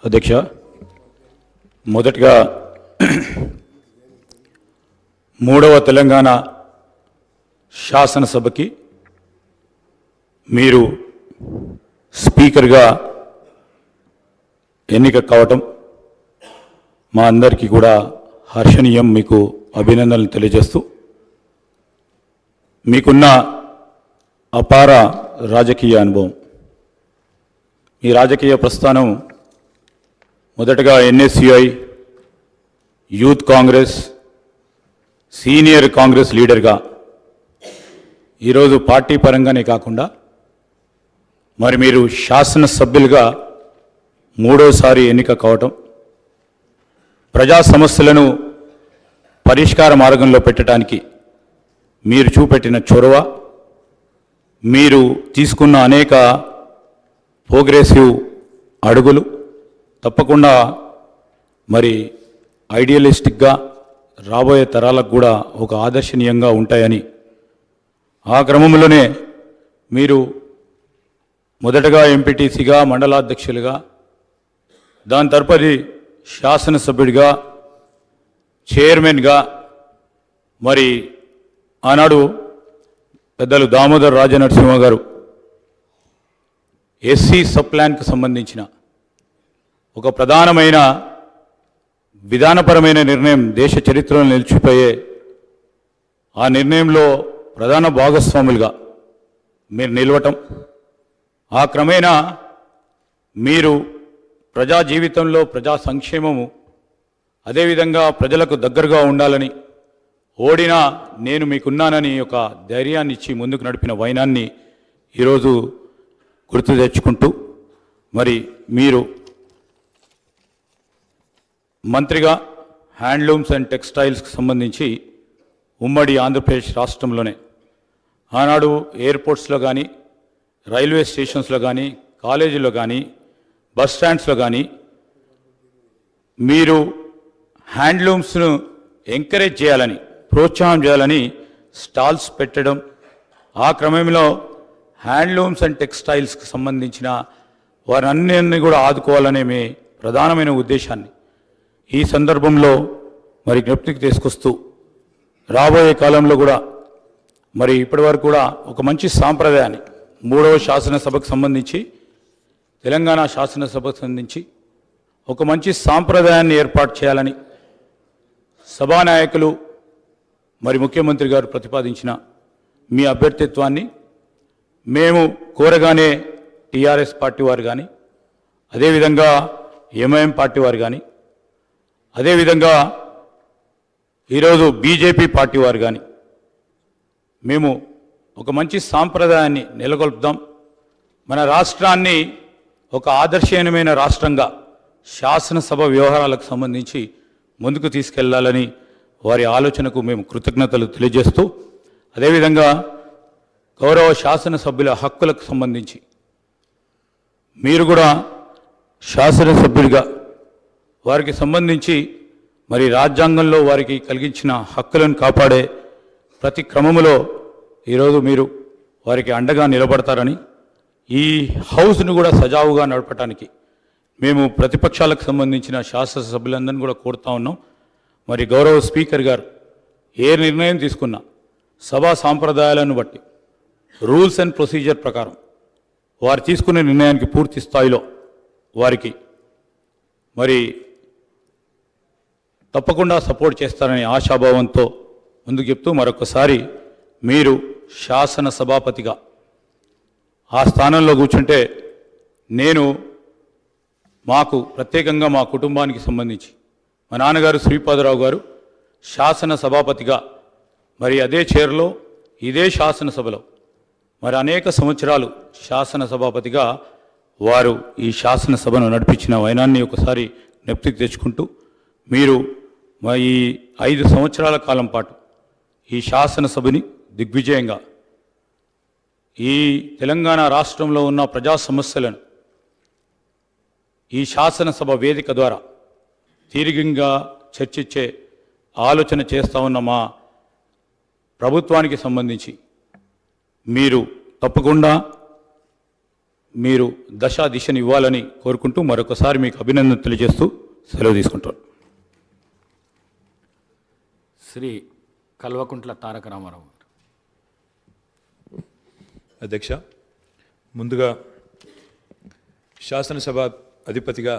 అధ్యక్ష, మొదటగా మూడవ తెలంగాణ శాసనసభకి మీరు స్పీకర్గా ఎన్నిక కావటం మా అందరికీ కూడా హర్షణీయం. మీకు అభినందనలు తెలియజేస్తూ, మీకున్న అపార రాజకీయ అనుభవం, ఈ రాజకీయ ప్రస్థానం మొదటగా NSUI, youth Congress, senior Congress లీడర్గా ఈరోజు పార్టీ పరంగానే కాకుండా మరి మీరు శాసనసభ్యులుగా మూడోసారి ఎన్నిక కావటం, ప్రజా సమస్యలను పరిష్కార మార్గంలో పెట్టడానికి మీరు చూపెట్టిన చొరవ, మీరు తీసుకున్న అనేక ప్రోగ్రెసివ్ అడుగులు తప్పకుండా మరి ఐడియలిస్టిక్గా రాబోయే తరాలకు కూడా ఒక ఆదర్శనీయంగా ఉంటాయని, ఆ క్రమంలోనే మీరు మొదటగా ఎంపీటీసీగా, మండలాధ్యక్షులుగా, దాని తదుపరి శాసనసభ్యుడిగా, చైర్మన్గా, మరి ఆనాడు పెద్దలు దామోదర్ రాజనరసింహ గారు ఎస్సీ సబ్ ప్లాన్కి సంబంధించిన ఒక ప్రధానమైన విధానపరమైన నిర్ణయం, దేశ చరిత్రలో నిలిచిపోయే ఆ నిర్ణయంలో ప్రధాన భాగస్వాములుగా మీరు నిలవటం, ఆ క్రమేణా మీరు ప్రజా జీవితంలో ప్రజా సంక్షేమము, అదేవిధంగా ప్రజలకు దగ్గరగా ఉండాలని, ఓడినా నేను మీకున్నానని ఒక ధైర్యాన్ని ఇచ్చి ముందుకు నడిపిన వైనాన్ని ఈరోజు గుర్తు తెచ్చుకుంటూ, మరి మీరు మంత్రిగా హ్యాండ్లూమ్స్ అండ్ టెక్స్టైల్స్కి సంబంధించి ఉమ్మడి ఆంధ్రప్రదేశ్ రాష్ట్రంలోనే ఆనాడు ఎయిర్పోర్ట్స్లో కానీ, రైల్వే స్టేషన్స్లో కానీ, కాలేజీలో కానీ, బస్ స్టాండ్స్లో కానీ మీరు హ్యాండ్లూమ్స్ను ఎంకరేజ్ చేయాలని, ప్రోత్సాహం చేయాలని స్టాల్స్ పెట్టడం, ఆ క్రమంలో హ్యాండ్లూమ్స్ అండ్ టెక్స్టైల్స్కి సంబంధించిన వారన్నీ కూడా ఆదుకోవాలనే మీ ప్రధానమైన ఉద్దేశాన్ని ఈ సందర్భంలో మరి జ్ఞప్తికి తీసుకొస్తూ, రాబోయే కాలంలో కూడా మరి ఇప్పటివరకు కూడా ఒక మంచి సాంప్రదాయాన్ని మూడవ శాసనసభకు సంబంధించి, తెలంగాణ శాసనసభకు సంబంధించి ఒక మంచి సాంప్రదాయాన్ని ఏర్పాటు చేయాలని సభానాయకులు మరి ముఖ్యమంత్రి గారు ప్రతిపాదించిన మీ అభ్యర్థిత్వాన్ని మేము కోరగానే టీఆర్ఎస్ పార్టీ వారు కానీ, అదేవిధంగా ఎంఐఎం పార్టీ వారు కానీ, అదేవిధంగా ఈరోజు బీజేపీ పార్టీ వారు కానీ మేము ఒక మంచి సాంప్రదాయాన్ని నెలకొల్పుదాం. మన రాష్ట్రాన్ని ఒక ఆదర్శనీయమైన రాష్ట్రంగా శాసనసభ వ్యవహారాలకు సంబంధించి ముందుకు తీసుకెళ్లాలని వారి ఆలోచనకు మేము కృతజ్ఞతలు తెలియజేస్తూ, అదేవిధంగా గౌరవ శాసనసభ్యుల హక్కులకు సంబంధించి మీరు కూడా శాసనసభ్యుడిగా వారికి సంబంధించి మరి రాజ్యాంగంలో వారికి కలిగించిన హక్కులను కాపాడే ప్రతి క్రమంలో ఈరోజు మీరు వారికి అండగా నిలబడతారని, ఈ హౌస్ను కూడా సజావుగా నడపడానికి మేము ప్రతిపక్షాలకు సంబంధించిన శాసనసభ్యులందరినీ కూడా కోరుతా ఉన్నాం. మరి గౌరవ స్పీకర్ గారు ఏ నిర్ణయం తీసుకున్నా సభా సాంప్రదాయాలను బట్టి, రూల్స్ అండ్ ప్రొసీజర్ ప్రకారం వారు తీసుకునే నిర్ణయానికి పూర్తి స్థాయిలో వారికి మరి తప్పకుండా సపోర్ట్ చేస్తారని ఆశాభావంతో ముందుకు చెప్తూ, మరొకసారి మీరు శాసన సభాపతిగా ఆ స్థానంలో కూర్చుంటే నేను మాకు ప్రత్యేకంగా మా కుటుంబానికి సంబంధించి మా నాన్నగారు శ్రీపాదరావు గారు శాసన సభాపతిగా మరి అదే చైర్లో ఇదే శాసనసభలో మరి అనేక సంవత్సరాలు శాసన సభాపతిగా వారు ఈ శాసనసభను నడిపించిన వైనాన్ని ఒకసారి జ్ఞప్తికి తెచ్చుకుంటూ, మీరు ఈ 5 సంవత్సరాల కాలం పాటు ఈ శాసనసభని దిగ్విజయంగా ఈ తెలంగాణ రాష్ట్రంలో ఉన్న ప్రజా సమస్యలను ఈ శాసనసభ వేదిక ద్వారా తీరికంగా చర్చించే ఆలోచన చేస్తూ ఉన్న మా ప్రభుత్వానికి సంబంధించి మీరు తప్పకుండా మీరు దశా దిశను ఇవ్వాలని కోరుకుంటూ మరొకసారి మీకు అభినందన తెలియజేస్తూ సెలవు తీసుకుంటాను. శ్రీ కల్వకుంట్ల తారక రామారావు గారు. అధ్యక్ష, ముందుగా శాసనసభ అధిపతిగా